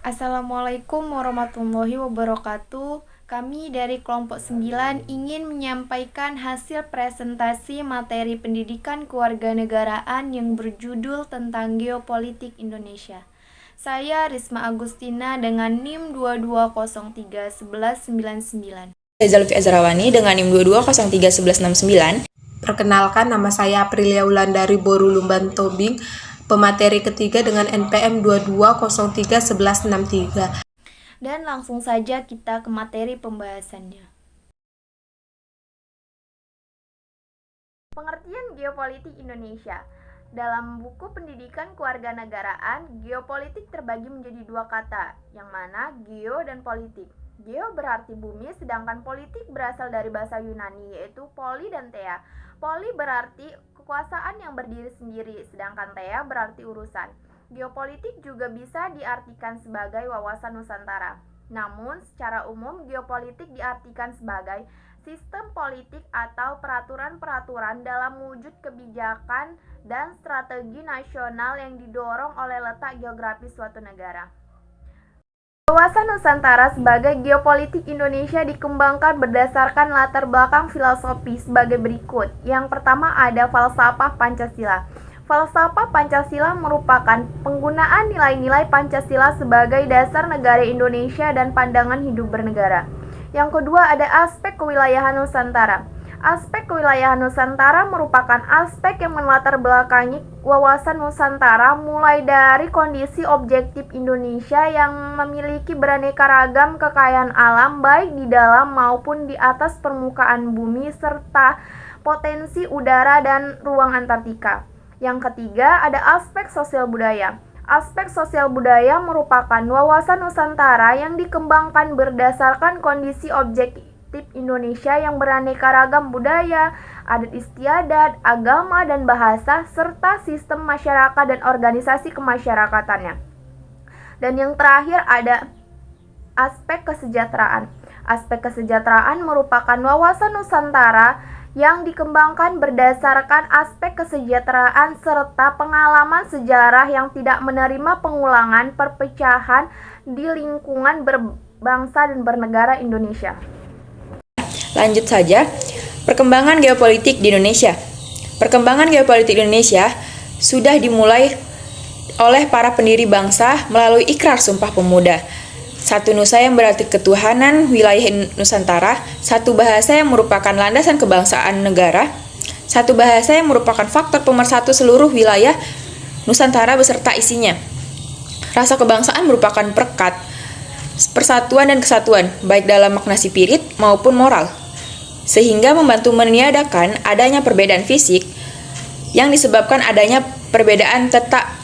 Assalamualaikum warahmatullahi wabarakatuh. Kami dari kelompok 9 ingin menyampaikan hasil presentasi materi pendidikan kewarganegaraan yang berjudul tentang geopolitik Indonesia. Saya Risma Agustina dengan NIM 22031199. Saya Zalfi Azrawani dengan NIM 22031169. Perkenalkan, nama saya Aprilia Wulandari Boru Lumban Tobing, pemateri ketiga dengan NPM 22031163. Dan langsung saja kita ke materi pembahasannya. Pengertian geopolitik Indonesia. Dalam buku pendidikan kewarganegaraan, geopolitik terbagi menjadi dua kata, yang mana geo dan politik. Geo berarti bumi, sedangkan politik berasal dari bahasa Yunani, yaitu poli dan thea. Poli berarti kekuasaan yang berdiri sendiri, sedangkan thea berarti urusan. Geopolitik juga bisa diartikan sebagai wawasan Nusantara. Namun, secara umum geopolitik diartikan sebagai sistem politik atau peraturan-peraturan dalam mewujud kebijakan dan strategi nasional yang didorong oleh letak geografis suatu negara. Wawasan Nusantara sebagai geopolitik Indonesia dikembangkan berdasarkan latar belakang filosofi sebagai berikut. Yang pertama ada falsafah Pancasila. Falsafah Pancasila merupakan penggunaan nilai-nilai Pancasila sebagai dasar negara Indonesia dan pandangan hidup bernegara. Yang kedua ada aspek kewilayahan Nusantara. Aspek kewilayahan Nusantara merupakan aspek yang melatar belakangi wawasan Nusantara mulai dari kondisi objektif Indonesia yang memiliki beraneka ragam kekayaan alam baik di dalam maupun di atas permukaan bumi serta potensi udara dan ruang Antartika. Yang ketiga ada aspek sosial budaya. Aspek sosial budaya merupakan wawasan Nusantara yang dikembangkan berdasarkan kondisi objektif Indonesia yang beraneka ragam budaya, adat istiadat, agama dan bahasa, serta sistem masyarakat dan organisasi kemasyarakatannya. Dan yang terakhir ada aspek kesejahteraan. Aspek kesejahteraan merupakan wawasan Nusantara yang dikembangkan berdasarkan aspek kesejahteraan serta pengalaman sejarah yang tidak menerima pengulangan perpecahan di lingkungan berbangsa dan bernegara Indonesia. Lanjut saja, perkembangan geopolitik di Indonesia. Perkembangan geopolitik Indonesia sudah dimulai oleh para pendiri bangsa melalui Ikrar Sumpah Pemuda. Satu nusa yang berarti ketuhanan wilayah Nusantara, satu bahasa yang merupakan landasan kebangsaan negara, satu bahasa yang merupakan faktor pemersatu seluruh wilayah Nusantara beserta isinya. Rasa kebangsaan merupakan perekat persatuan dan kesatuan, baik dalam makna spirit maupun moral, sehingga membantu meniadakan adanya perbedaan fisik yang disebabkan adanya perbedaan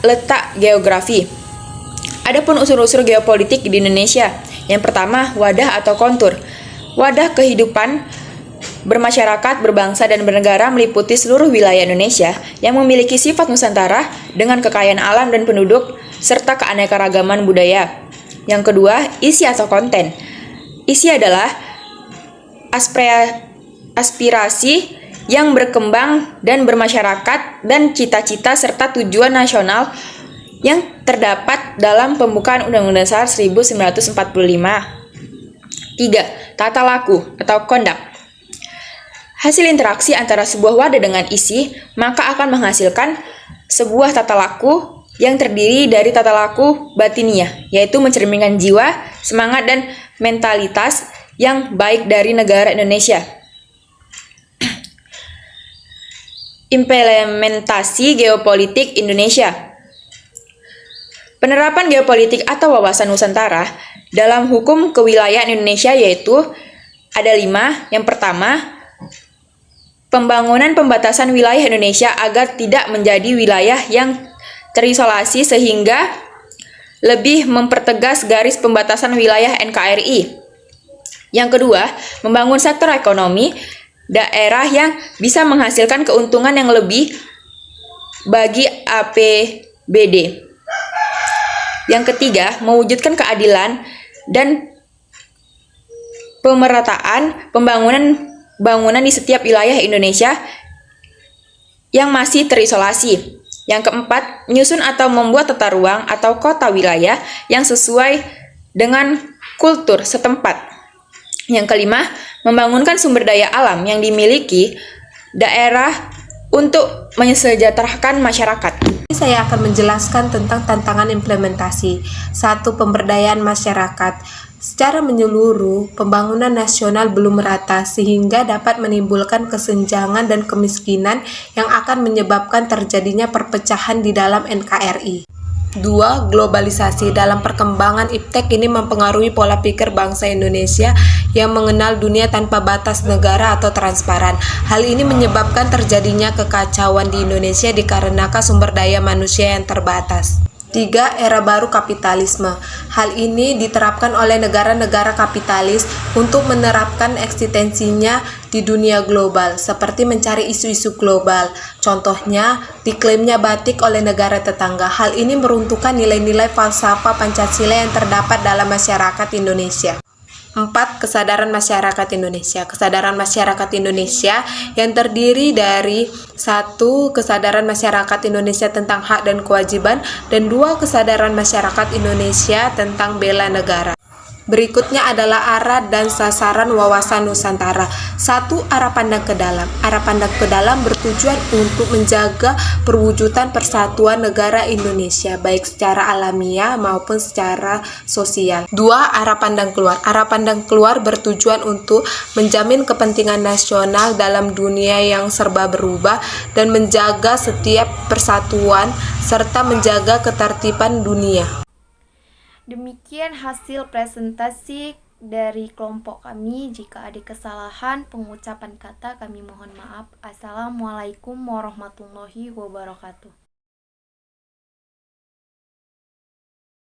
letak geografi. Adapun unsur-unsur geopolitik di Indonesia, yang pertama wadah atau kontur. Wadah kehidupan bermasyarakat, berbangsa, dan bernegara meliputi seluruh wilayah Indonesia yang memiliki sifat Nusantara dengan kekayaan alam dan penduduk serta keanekaragaman budaya. Yang kedua, isi atau konten. Isi adalah aspirasi yang berkembang dan bermasyarakat dan cita-cita serta tujuan nasional yang terdapat dalam pembukaan Undang-Undang Dasar 1945. 3. Tata laku atau conduct. Hasil interaksi antara sebuah wadah dengan isi maka akan menghasilkan sebuah tata laku yang terdiri dari tata laku batiniah, yaitu mencerminkan jiwa, semangat, dan mentalitas yang baik dari negara Indonesia. Implementasi geopolitik Indonesia. Penerapan geopolitik atau wawasan Nusantara dalam hukum kewilayahan Indonesia yaitu ada 5. Yang pertama, pembangunan pembatasan wilayah Indonesia agar tidak menjadi wilayah yang terisolasi sehingga lebih mempertegas garis pembatasan wilayah NKRI. Yang kedua, membangun sektor ekonomi daerah yang bisa menghasilkan keuntungan yang lebih bagi APBD. Yang ketiga, mewujudkan keadilan dan pemerataan bangunan di setiap wilayah Indonesia yang masih terisolasi. Yang keempat, menyusun atau membuat tata ruang atau kota wilayah yang sesuai dengan kultur setempat. Yang kelima, membangunkan sumber daya alam yang dimiliki daerah untuk mensejahterakan masyarakat. Saya akan menjelaskan tentang tantangan implementasi. 1. Pemberdayaan masyarakat. Secara menyeluruh, pembangunan nasional belum merata sehingga dapat menimbulkan kesenjangan dan kemiskinan yang akan menyebabkan terjadinya perpecahan di dalam NKRI. 2. Globalisasi. Dalam perkembangan iptek ini mempengaruhi pola pikir bangsa Indonesia yang mengenal dunia tanpa batas negara atau transparan. Hal ini menyebabkan terjadinya kekacauan di Indonesia dikarenakan sumber daya manusia yang terbatas. 3. Era baru kapitalisme. Hal ini diterapkan oleh negara-negara kapitalis untuk menerapkan eksistensinya di dunia global, seperti mencari isu-isu global. Contohnya, diklaimnya batik oleh negara tetangga. Hal ini meruntuhkan nilai-nilai falsafah Pancasila yang terdapat dalam masyarakat Indonesia. 4. Kesadaran masyarakat Indonesia. Kesadaran masyarakat Indonesia yang terdiri dari 1. Kesadaran masyarakat Indonesia tentang hak dan kewajiban, dan 2. Kesadaran masyarakat Indonesia tentang bela negara. Berikutnya adalah arah dan sasaran wawasan Nusantara. 1. Arah pandang ke dalam. Arah pandang ke dalam bertujuan untuk menjaga perwujudan persatuan negara Indonesia, baik secara alamiah maupun secara sosial. 2. Arah pandang keluar. Arah pandang keluar bertujuan untuk menjamin kepentingan nasional dalam dunia yang serba berubah dan menjaga setiap persatuan serta menjaga ketertiban dunia. Demikian hasil presentasi dari kelompok kami. Jika ada kesalahan pengucapan kata, kami mohon maaf. Assalamualaikum warahmatullahi wabarakatuh.